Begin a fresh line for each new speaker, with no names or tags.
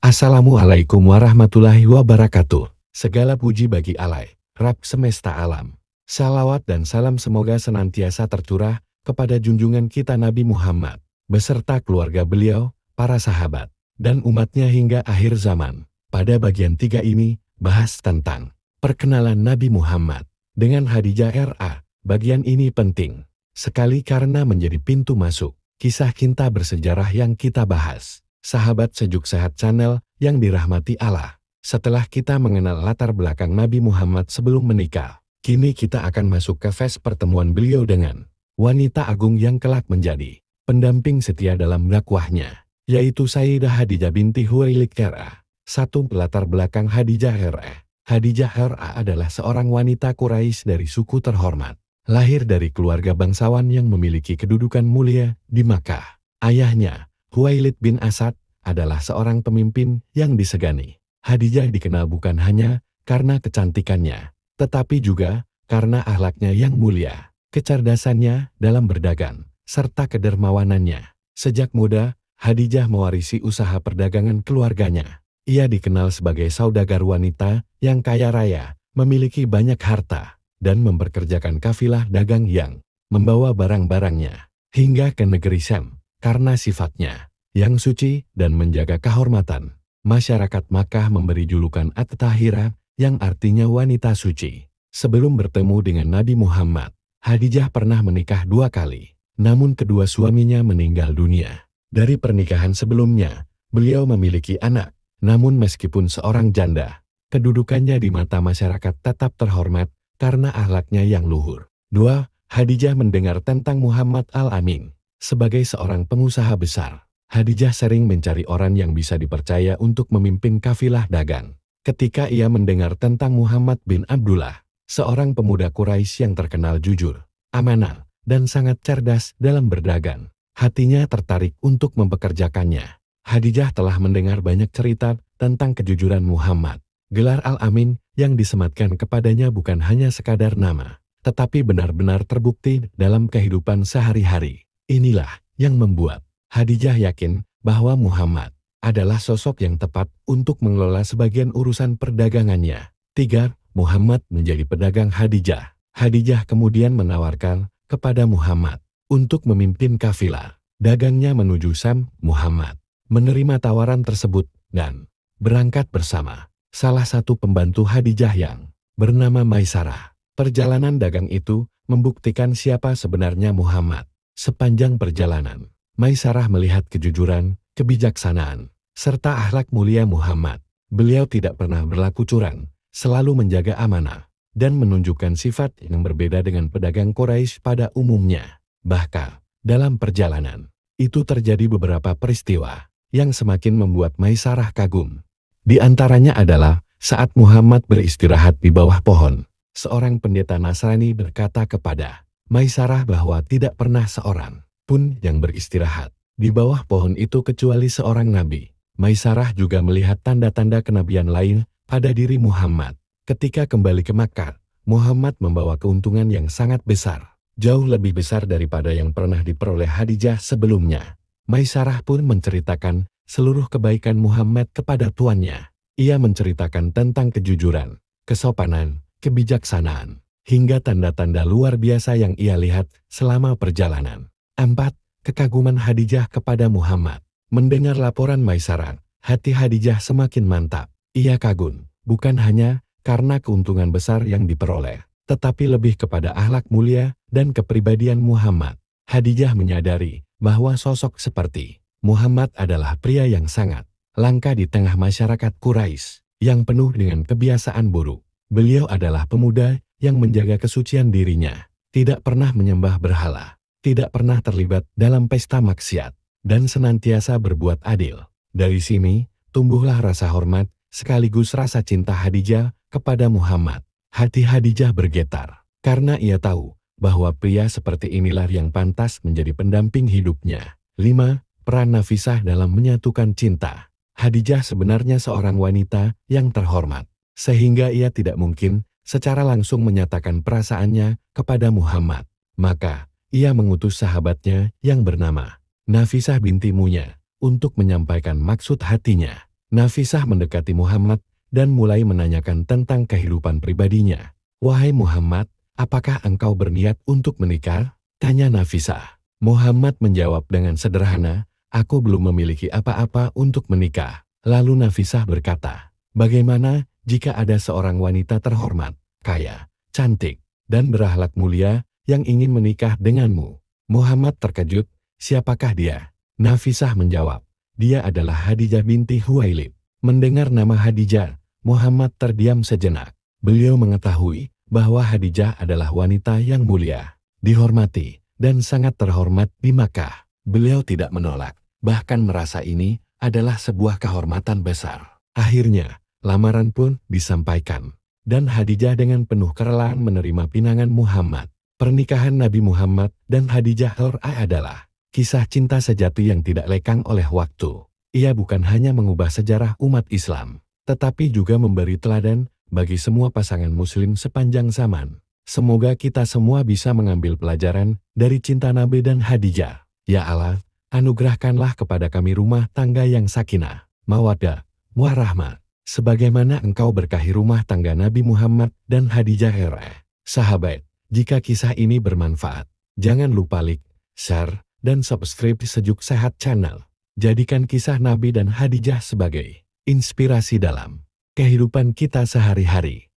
Assalamualaikum warahmatullahi wabarakatuh. Segala puji bagi Allah, Rabb semesta alam. Salawat dan salam semoga senantiasa tercurah kepada junjungan kita Nabi Muhammad, beserta keluarga beliau, para sahabat, dan umatnya hingga akhir zaman. Pada bagian 3 ini, bahas tentang perkenalan Nabi Muhammad dengan Khadijah R.A. Bagian ini penting sekali karena menjadi pintu masuk kisah cinta bersejarah yang kita bahas. Sahabat Sejuk Sehat Channel yang dirahmati Allah. Setelah kita mengenal latar belakang Nabi Muhammad sebelum menikah, kini kita akan masuk ke fase pertemuan beliau dengan wanita agung yang kelak menjadi pendamping setia dalam dakwahnya, yaitu Sayyidah Khadijah binti Khuwailid R.A. 1. Latar belakang Khadijah R.A. Khadijah R.A. adalah seorang wanita Quraisy dari suku terhormat, lahir dari keluarga bangsawan yang memiliki kedudukan mulia di Makkah. Ayahnya, Khuwailid bin Asad, adalah seorang pemimpin yang disegani. Khadijah dikenal bukan hanya karena kecantikannya, tetapi juga karena akhlaknya yang mulia, kecerdasannya dalam berdagang, serta kedermawanannya. Sejak muda, Khadijah mewarisi usaha perdagangan keluarganya. Ia dikenal sebagai saudagar wanita yang kaya raya, memiliki banyak harta, dan memperkerjakan kafilah dagang yang membawa barang-barangnya hingga ke negeri Syam. Karena sifatnya yang suci dan menjaga kehormatan, masyarakat Makkah memberi julukan At-Tahirah yang artinya wanita suci. Sebelum bertemu dengan Nabi Muhammad, Khadijah pernah menikah 2 kali, namun kedua suaminya meninggal dunia. Dari pernikahan sebelumnya, beliau memiliki anak, namun meskipun seorang janda, kedudukannya di mata masyarakat tetap terhormat karena akhlaknya yang luhur. 2. Khadijah mendengar tentang Muhammad Al-Amin. Sebagai seorang pengusaha besar, Khadijah sering mencari orang yang bisa dipercaya untuk memimpin kafilah dagang. Ketika ia mendengar tentang Muhammad bin Abdullah, seorang pemuda Quraisy yang terkenal jujur, amanah, dan sangat cerdas dalam berdagang, hatinya tertarik untuk mempekerjakannya. Khadijah telah mendengar banyak cerita tentang kejujuran Muhammad. Gelar Al-Amin yang disematkan kepadanya bukan hanya sekadar nama, tetapi benar-benar terbukti dalam kehidupan sehari-hari. Inilah yang membuat Khadijah yakin bahwa Muhammad adalah sosok yang tepat untuk mengelola sebagian urusan perdagangannya. 3. Muhammad menjadi pedagang Khadijah. Khadijah kemudian menawarkan kepada Muhammad untuk memimpin kafilah dagangnya menuju Syam. Muhammad menerima tawaran tersebut dan berangkat bersama salah satu pembantu Khadijah yang bernama Maisarah. Perjalanan dagang itu membuktikan siapa sebenarnya Muhammad. Sepanjang perjalanan, Maisarah melihat kejujuran, kebijaksanaan, serta akhlak mulia Muhammad. Beliau tidak pernah berlaku curang, selalu menjaga amanah, dan menunjukkan sifat yang berbeda dengan pedagang Quraisy pada umumnya. Bahkan, dalam perjalanan, itu terjadi beberapa peristiwa yang semakin membuat Maisarah kagum. Di antaranya adalah saat Muhammad beristirahat di bawah pohon, seorang pendeta Nasrani berkata kepada Maisarah bahwa tidak pernah seorang pun yang beristirahat di bawah pohon itu kecuali seorang nabi. Maisarah juga melihat tanda-tanda kenabian lain pada diri Muhammad. Ketika kembali ke Makkah, Muhammad membawa keuntungan yang sangat besar, jauh lebih besar daripada yang pernah diperoleh Khadijah sebelumnya. Maisarah pun menceritakan seluruh kebaikan Muhammad kepada tuannya. Ia menceritakan tentang kejujuran, kesopanan, kebijaksanaan, hingga tanda-tanda luar biasa yang ia lihat selama perjalanan. 4. Kekaguman Khadijah kepada Muhammad. Mendengar laporan Maisarah, hati Khadijah semakin mantap. Ia kagum, bukan hanya karena keuntungan besar yang diperoleh, tetapi lebih kepada akhlak mulia dan kepribadian Muhammad. Khadijah menyadari bahwa sosok seperti Muhammad adalah pria yang sangat langka di tengah masyarakat Quraisy yang penuh dengan kebiasaan buruk. Beliau adalah pemuda yang menjaga kesucian dirinya, tidak pernah menyembah berhala, tidak pernah terlibat dalam pesta maksiat, dan senantiasa berbuat adil. Dari sini, tumbuhlah rasa hormat sekaligus rasa cinta Khadijah kepada Muhammad. Hati Khadijah bergetar, karena ia tahu bahwa pria seperti inilah yang pantas menjadi pendamping hidupnya. 5. Peran Nafisah dalam menyatukan cinta. Khadijah sebenarnya seorang wanita yang terhormat, sehingga ia tidak mungkin secara langsung menyatakan perasaannya kepada Muhammad. Maka, ia mengutus sahabatnya yang bernama Nafisah binti Munya untuk menyampaikan maksud hatinya. Nafisah mendekati Muhammad dan mulai menanyakan tentang kehidupan pribadinya. "Wahai Muhammad, apakah engkau berniat untuk menikah?" tanya Nafisah. Muhammad menjawab dengan sederhana, "Aku belum memiliki apa-apa untuk menikah." Lalu Nafisah berkata, "Bagaimana jika ada seorang wanita terhormat, kaya, cantik, dan berakhlak mulia yang ingin menikah denganmu?" Muhammad terkejut, "Siapakah dia?" Nafisah menjawab, "Dia adalah Khadijah binti Khuwailid." Mendengar nama Khadijah, Muhammad terdiam sejenak. Beliau mengetahui bahwa Khadijah adalah wanita yang mulia, dihormati, dan sangat terhormat di Makkah. Beliau tidak menolak, bahkan merasa ini adalah sebuah kehormatan besar. Akhirnya, lamaran pun disampaikan, dan Khadijah dengan penuh kerelaan menerima pinangan Muhammad. Pernikahan Nabi Muhammad dan Khadijah adalah kisah cinta sejati yang tidak lekang oleh waktu. Ia bukan hanya mengubah sejarah umat Islam, tetapi juga memberi teladan bagi semua pasangan muslim sepanjang zaman. Semoga kita semua bisa mengambil pelajaran dari cinta Nabi dan Khadijah. Ya Allah, anugerahkanlah kepada kami rumah tangga yang sakinah, mawaddah, warahmah, sebagaimana Engkau berkahi rumah tangga Nabi Muhammad dan Khadijah. Sahabat, jika kisah ini bermanfaat, jangan lupa like, share, dan subscribe Sejuk Sehat Channel. Jadikan kisah Nabi dan Khadijah sebagai inspirasi dalam kehidupan kita sehari-hari.